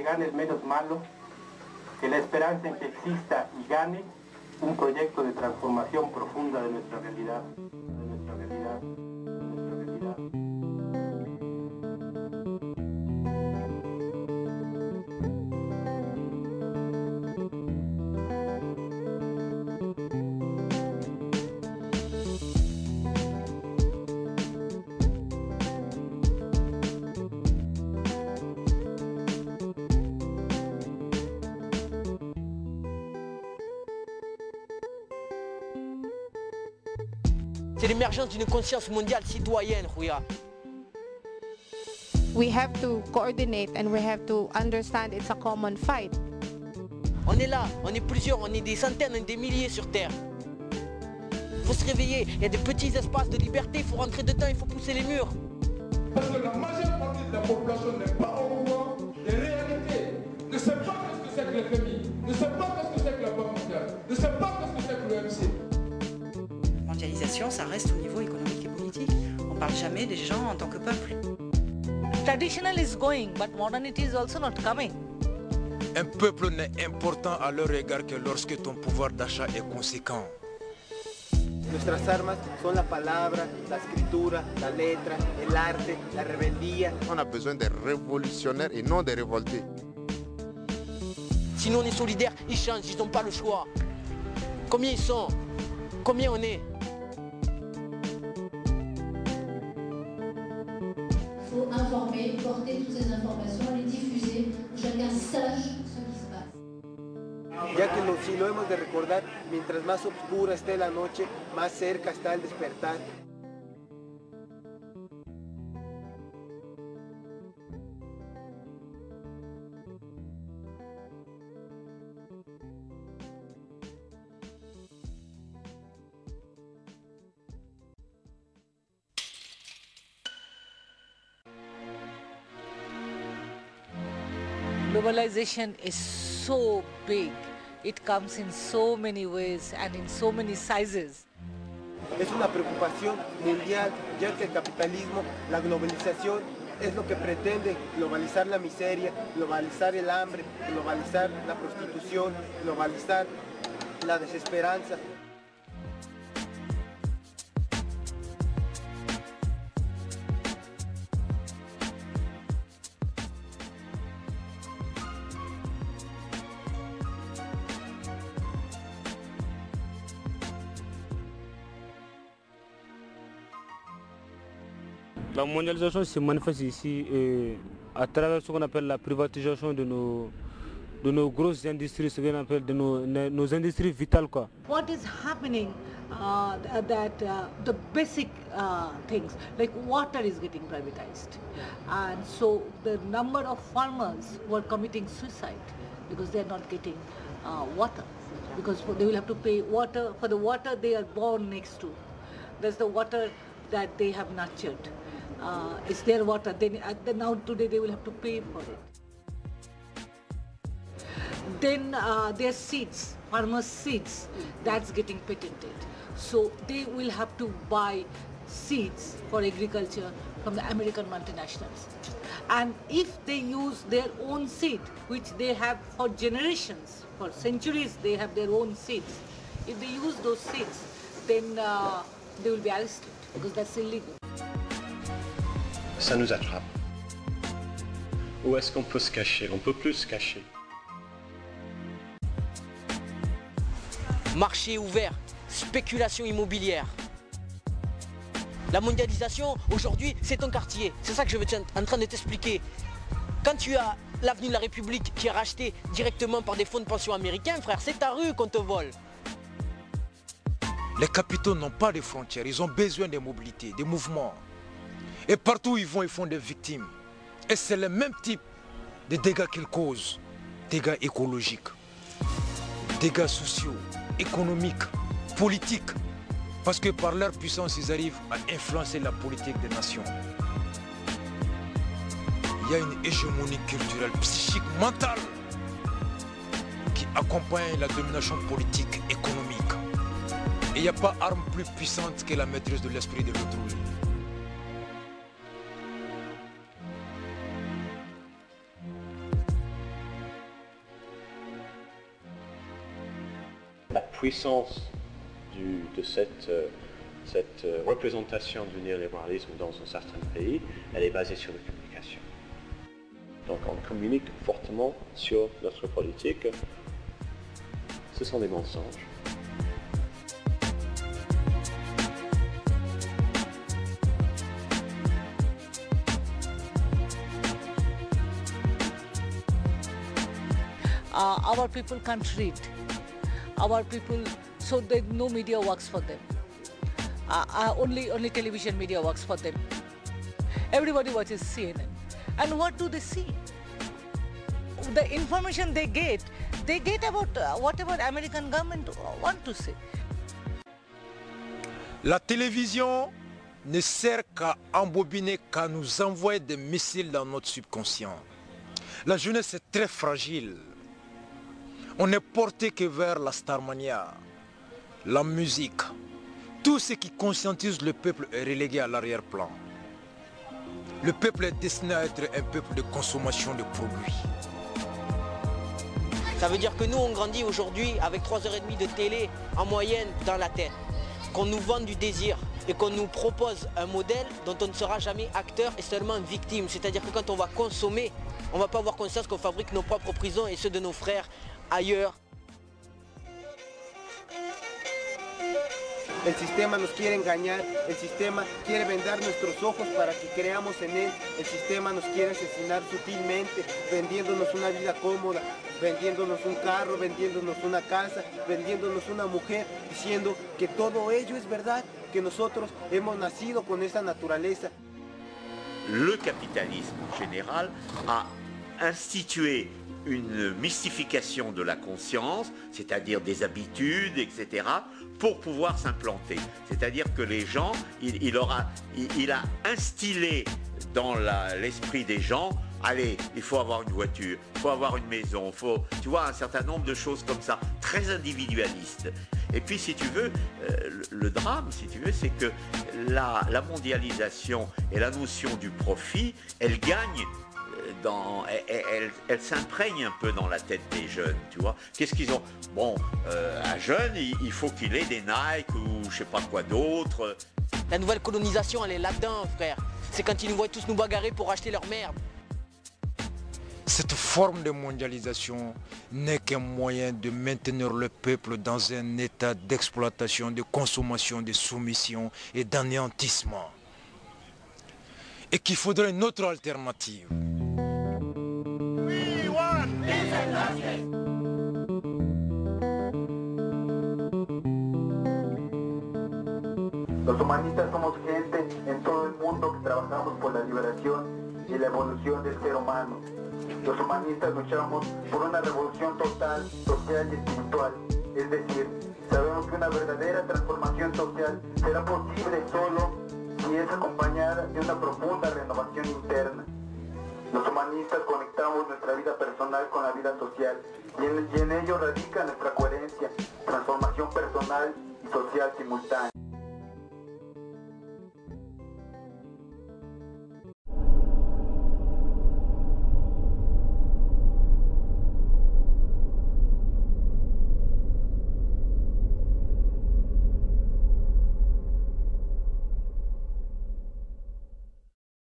gane el menos malo, que la esperanza en que exista y gane un proyecto de transformación profunda de nuestra realidad. C'est l'émergence d'une conscience mondiale citoyenne, Rouya. We have to coordinate and we have to understand it's a common fight. On est là, on est plusieurs, on est des centaines, des milliers sur Terre. Il faut se réveiller, il y a des petits espaces de liberté, il faut rentrer dedans, il faut pousser les murs. Parce que la majeure partie de la population n'est pas au courant des réalités, ne sait pas ce que c'est que le FMI, ne sait pas ce que c'est que la Banque mondiale, ne sait pas ce que c'est que l'OMC. La mondialisation, ça reste au niveau économique et politique. On ne parle jamais des gens en tant que peuple. Traditional is going, but modernity is also not coming. Un peuple n'est important à leur égard que lorsque ton pouvoir d'achat est conséquent. Nuestras armas son la palabra, la escritura, la letra, el arte, la rebeldía. On a besoin des révolutionnaires et non des révoltés. Si nous on est solidaires, ils changent, ils n'ont pas le choix. Combien ils sont? Combien on est? Il faut informer, porter toutes ces informations, les diffuser, pour que chacun sache ce qui se passe. Ya que si lo hemos de recordar, mientras más oscura esté la noche, más cerca está el despertar. Globalization is so big. It comes in so many ways and in so many sizes. Es una preocupación mundial, ya que el capitalismo, la globalización, es lo que pretende globalizar la miseria, globalizar el hambre, globalizar la prostitución, globalizar la desesperanza. La mondialisation se manifeste ici à travers ce qu'on appelle la privatisation de nos grosses industries, ce qu'on appelle de nos industries vitales, quoi. What is happening the basic things like water is getting privatized, and so the number of farmers who are committing suicide because they are not getting water, because they will have to pay water for the water they are born next to. That's the water that they have nurtured. It's their water. Now today they will have to pay for it. Then their seeds, farmers' seeds, that's getting patented. So they will have to buy seeds for agriculture from the American multinationals. And if they use their own seed, which they have for generations, for centuries they have their own seeds, if they use those seeds, then they will be arrested because that's illegal. Ça nous attrape. Où est-ce qu'on peut se cacher? On peut plus se cacher. Marché ouvert, spéculation immobilière. La mondialisation, aujourd'hui, c'est ton quartier. C'est ça que je veux en train de t'expliquer. Quand tu as l'avenue de la République qui est rachetée directement par des fonds de pension américains, frère, c'est ta rue qu'on te vole. Les capitaux n'ont pas de frontières, ils ont besoin de mobilité, de mouvements. Et partout où ils vont, ils font des victimes. Et c'est le même type de dégâts qu'ils causent. Dégâts écologiques, dégâts sociaux, économiques, politiques. Parce que par leur puissance, ils arrivent à influencer la politique des nations. Il y a une hégémonie culturelle, psychique, mentale qui accompagne la domination politique, économique. Et il n'y a pas d'arme plus puissante que la maîtrise de l'esprit de l'autrui. La puissance de cette représentation du néolibéralisme dans un certain pays, elle est basée sur la communication. Donc on communique fortement sur notre politique. Ce sont des mensonges. Our people can't read. Our people, so no media works for them. Only television media works for them. Everybody watches CNN. And what do they see? The information they get about whatever American government want to say. La télévision ne sert qu'à embobiner, qu'à nous envoyer des missiles dans notre subconscient. La jeunesse est très fragile. On n'est porté que vers la starmania, la musique. Tout ce qui conscientise le peuple est relégué à l'arrière-plan. Le peuple est destiné à être un peuple de consommation de produits. Ça veut dire que nous, on grandit aujourd'hui avec 3h30 de télé en moyenne dans la tête. Qu'on nous vende du désir et qu'on nous propose un modèle dont on ne sera jamais acteur et seulement victime. C'est-à-dire que quand on va consommer, on ne va pas avoir conscience qu'on fabrique nos propres prisons et ceux de nos frères ailleurs. El sistema nos quiere engañar, el sistema quiere vendar nuestros ojos para que creamos en él, el sistema nos quiere asesinar sutilmente, vendiéndonos una vida cómoda, vendiéndonos un carro, vendiéndonos una casa, vendiéndonos una mujer, diciendo que todo ello es verdad, que nosotros hemos nacido con esa naturaleza. Le capitalisme général a institué une mystification de la conscience, c'est-à-dire des habitudes, etc., pour pouvoir s'implanter. C'est-à-dire que les gens, il a instillé dans l'esprit des gens, allez, il faut avoir une voiture, il faut avoir une maison, tu vois, un certain nombre de choses comme ça, très individualistes. Et puis, si tu veux, le drame, si tu veux, c'est que la mondialisation et la notion du profit, elle gagne. Elle s'imprègne un peu dans la tête des jeunes, tu vois. Qu'est-ce qu'ils ont? Bon, un jeune, il faut qu'il ait des Nike ou je sais pas quoi d'autre. La nouvelle colonisation, elle est là-dedans, frère. C'est quand ils nous voient tous nous bagarrer pour acheter leur merde. Cette forme de mondialisation n'est qu'un moyen de maintenir le peuple dans un état d'exploitation, de consommation, de soumission et d'anéantissement. Et qu'il faudrait une autre alternative. Los humanistas somos gente en todo el mundo que trabajamos por la liberación y la evolución del ser humano. Los humanistas luchamos por una revolución total, social y espiritual. Es decir, sabemos que una verdadera transformación social será posible solo si es acompañada de una profunda renovación interna. Los humanistas conectamos nuestra vida personal con la vida social y en ello radica nuestra coherencia, transformación personal y social simultánea.